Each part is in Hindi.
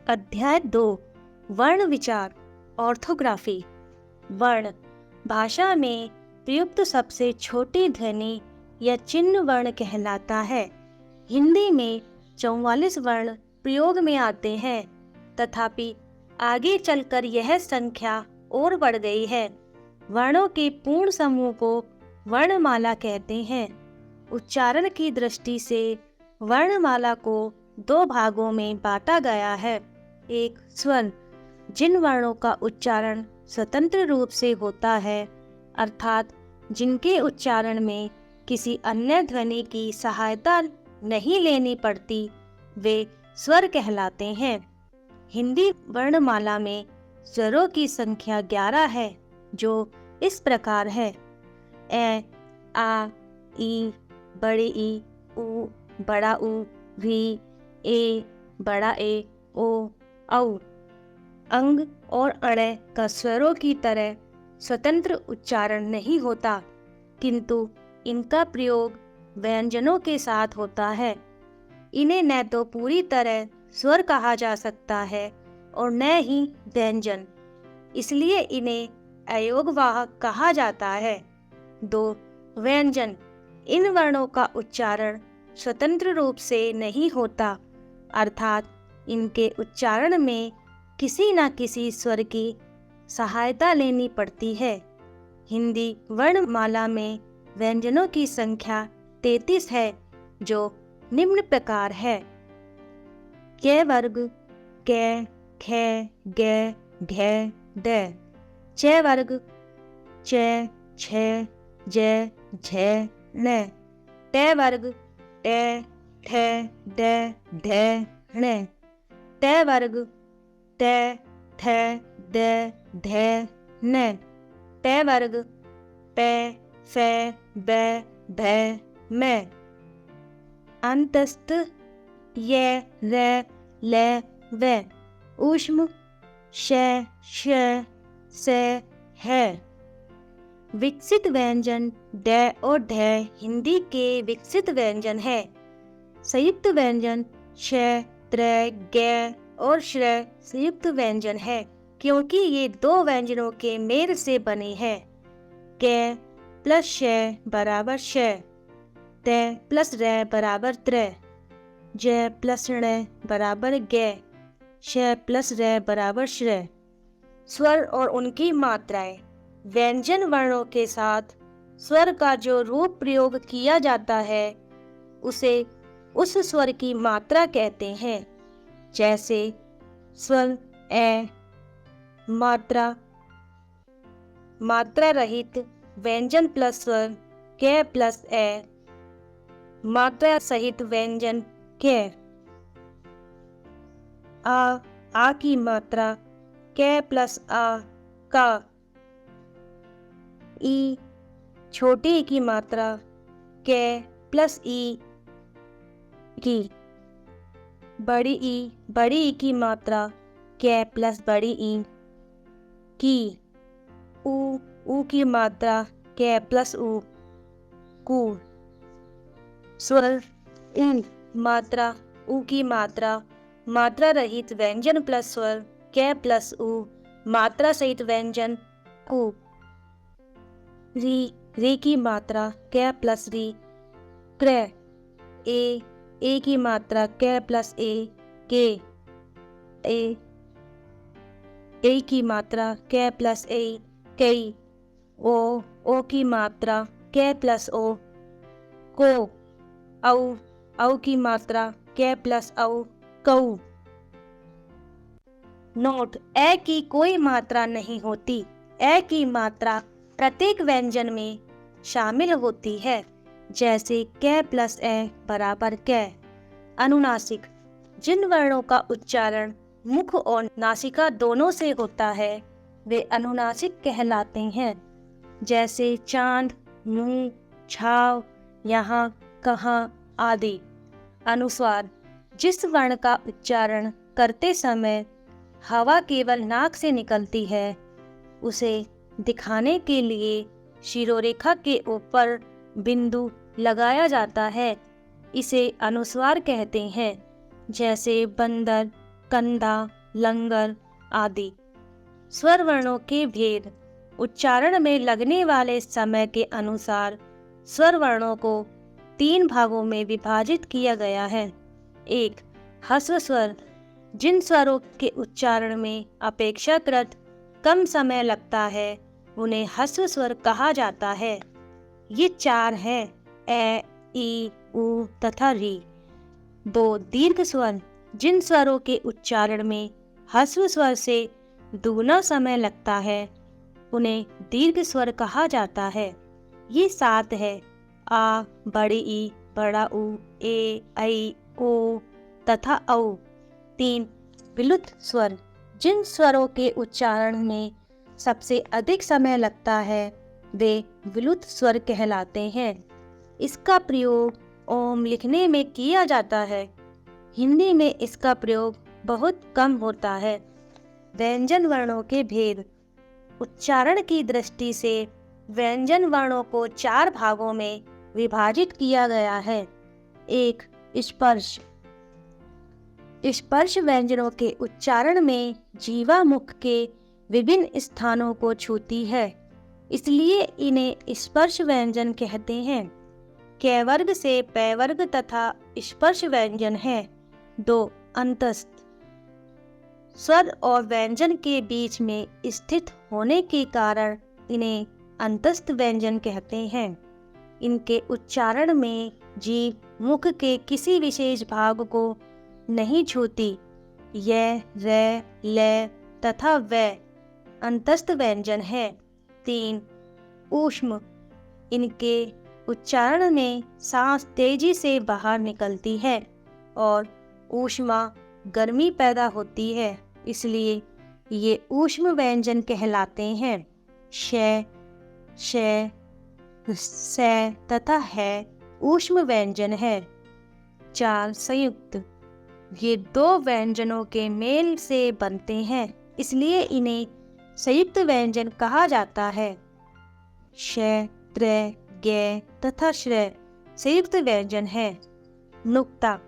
अध्याय 2 वर्ण विचार ऑर्थोग्राफी। वर्ण भाषा में प्रयुक्त सबसे छोटी ध्वनि या चिन्ह वर्ण कहलाता है। हिंदी में 44 वर्ण प्रयोग में आते हैं, तथापि आगे चलकर यह संख्या और बढ़ गई है। वर्णों के पूर्ण समूह को वर्णमाला कहते हैं। उच्चारण की दृष्टि से वर्णमाला को 2 भागों में बांटा गया है। एक स्वर, जिन वर्णों का उच्चारण स्वतंत्र रूप से होता है, अर्थात जिनके उच्चारण में किसी अन्य ध्वनि की सहायता नहीं लेनी पड़ती, वे स्वर कहलाते हैं। हिंदी वर्णमाला में स्वरों की संख्या 11 है, जो इस प्रकार है: ए, आ, ई, बड़े ई, उ, बड़ा उ, वी, ए, बड़ा ए, ओ, औ। अंग और अणय का स्वरों की तरह स्वतंत्र उच्चारण नहीं होता, किंतु इनका प्रयोग व्यंजनों के साथ होता है। इन्हें न तो पूरी तरह स्वर कहा जा सकता है और न ही व्यंजन, इसलिए इन्हें अयोगवाहक कहा जाता है। 2 व्यंजन, इन वर्णों का उच्चारण स्वतंत्र रूप से नहीं होता, अर्थात इनके उच्चारण में किसी न किसी स्वर की सहायता लेनी पड़ती है। हिंदी वर्णमाला में व्यंजनों की संख्या 33 है, जो निम्न प्रकार है: क वर्ग कै, खे, गे, घे, डे। च वर्ग च, छ, जै, झै, ण। ट वर्ग टे, ठे, डे, ढे, णे। ट वर्ग टे, ठे, डे, ढे, ण। ट वर्ग पे, फे, बे, भे, मैं। अंतस्थ ये, रे, ले, वे। ऊष्म श, श, से, है। विकसित व्यंजन ड और ढ हिंदी के विकसित व्यंजन है। संयुक्त व्यंजन श, त्र, ग और श्र संयुक्त व्यंजन है, क्योंकि ये 2 व्यंजनों के मेल से बने हैं। क प्लस श बराबर श, त प्लस र बराबर त्र, ज प्लस ण बराबर ग, श प्लस र बराबर श्र। स्वर और उनकी मात्राएं। व्यंजन वर्णों के साथ स्वर का जो रूप प्रयोग किया जाता है, उसे उस स्वर की मात्रा कहते हैं। जैसे स्वर ए, मात्रा, मात्रा रहित व्यंजन प्लस स्वर क प्लस ए, मात्रा सहित व्यंजन क। आ की मात्रा क प्लस आ, का। ई, छोटी ई की मात्रा क प्लस ई, की। बड़ी ई की मात्रा क प्लस बड़ी ई, की। ऊ की मात्रा क प्लस ऊ, कु। स्वर ऊ, मात्रा ऊ की मात्रा, मात्रा रहित व्यंजन प्लस स्वर क प्लस ऊ, मात्रा सहित व्यंजन कु। री की मात्रा क प्लस री, क्र। ए की मात्रा क प्लस ए, के। ए की मात्रा क प्लस ए, कई। ओ की मात्रा क प्लस ओ, को। औ की मात्रा क प्लस औ, कऊ। नोट: ए की कोई मात्रा नहीं होती। ए की मात्रा प्रत्येक व्यंजन में शामिल होती है, जैसे क प्लस ए बराबर क। अनुनासिक: जिन वर्णों का उच्चारण मुख और नासिका दोनों से होता है, वे अनुनासिक कहलाते हैं। जैसे चांद, मुंह, छाव, यहाँ, कहाँ आदि। अनुस्वार: जिस वर्ण का उच्चारण करते समय हवा केवल नाक से निकलती है, उसे दिखाने के लिए शिरोरेखा के ऊपर बिंदु लगाया जाता है, इसे अनुस्वार कहते हैं। जैसे बंदर, कंधा, लंगर आदि। स्वर वर्णों के भेद। उच्चारण में लगने वाले समय के अनुसार स्वर वर्णों को 3 भागों में विभाजित किया गया है। 1. ह्रस्व स्वर। जिन स्वरों के उच्चारण में अपेक्षाकृत कम समय लगता है उन्हें ह्रस्व स्वर कहा जाता है। ये 4 हैं: ए, ई, उ तथा री। 2. दीर्घ स्वर। जिन स्वरों के उच्चारण में ह्रस्व स्वर से दुगना समय लगता है उन्हें दीर्घ स्वर कहा जाता है। ये 7 है: आ, बड़ी ई, बड़ा उ, ए, ऐ, ओ तथा औ। 3. विलुप्त स्वर। जिन स्वरों के उच्चारण में सबसे अधिक समय लगता है वे विलुप्त स्वर कहलाते हैं। इसका प्रयोग ओम लिखने में किया जाता है। हिंदी में इसका प्रयोग बहुत कम होता है। व्यंजन वर्णों के भेद। उच्चारण की दृष्टि से व्यंजन वर्णों को 4 भागों में विभाजित किया गया है। 1. स्पर्श। स्पर्श व्यंजनों के उच्चारण में जीवा मुख के विभिन्न स्थानों को छूती है, इसलिए इन्हें स्पर्श व्यंजन कहते हैं। कै वर्ग से पै वर्ग तथा स्पर्श व्यंजन है। 2. अंतस्थ। स्वर और व्यंजन के बीच में स्थित होने के कारण इन्हें अंतस्थ व्यंजन कहते हैं। इनके उच्चारण में जीभ मुख के किसी विशेष भाग को नहीं छूती। य, रै, लै तथा वै अंतस्थ व्यंजन है। 3. ऊष्म। इनके उच्चारण में सांस तेजी से बाहर निकलती है और ऊष्मा गर्मी पैदा होती है, इसलिए ये ऊष्म व्यंजन कहलाते हैं। श, श, सै तथा है ऊष्म व्यंजन है। 4. संयुक्त। ये 2 व्यंजनों के मेल से बनते हैं, इसलिए इन्हें संयुक्त व्यंजन कहा जाता है। श, त्र, ग तथा श्र संयुक्त व्यंजन है। नुक्ता।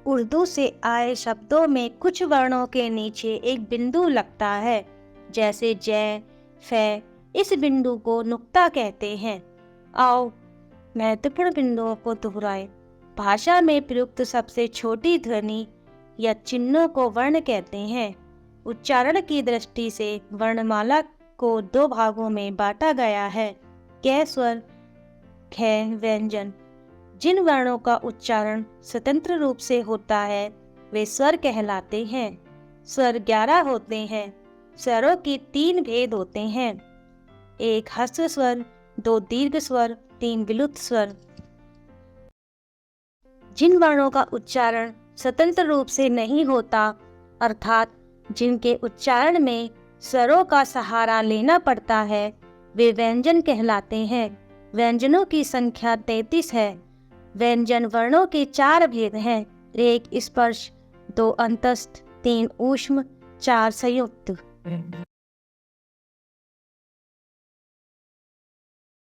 उर्दू से आए शब्दों में कुछ वर्णों के नीचे एक बिंदु लगता है, जैसे जै, फै। इस बिंदु को नुक्ता कहते हैं। आओ महत्वपूर्ण बिंदुओं को दोहराएं। भाषा में प्रयुक्त सबसे छोटी ध्वनि या चिन्हों को वर्ण कहते हैं। उच्चारण की दृष्टि से वर्णमाला को 2 भागों में बांटा गया है। कै स्वर, ख व्यंजन। जिन वर्णों का उच्चारण स्वतंत्र रूप से होता है वे स्वर कहलाते हैं। स्वर 11 होते हैं। स्वरों के 3 भेद होते हैं: 1. ह्रस्व स्वर, 2. दीर्घ स्वर, 3. विलुप्त स्वर। जिन वर्णों का उच्चारण स्वतंत्र रूप से नहीं होता, अर्थात जिनके उच्चारण में स्वरों का सहारा लेना पड़ता है, वे व्यंजन कहलाते हैं। व्यंजनों की संख्या 33 है। व्यंजन वर्णों के 4 भेद हैं: 1. स्पर्श, 2. अंतस्थ, 3. ऊष्म, 4. संयुक्त।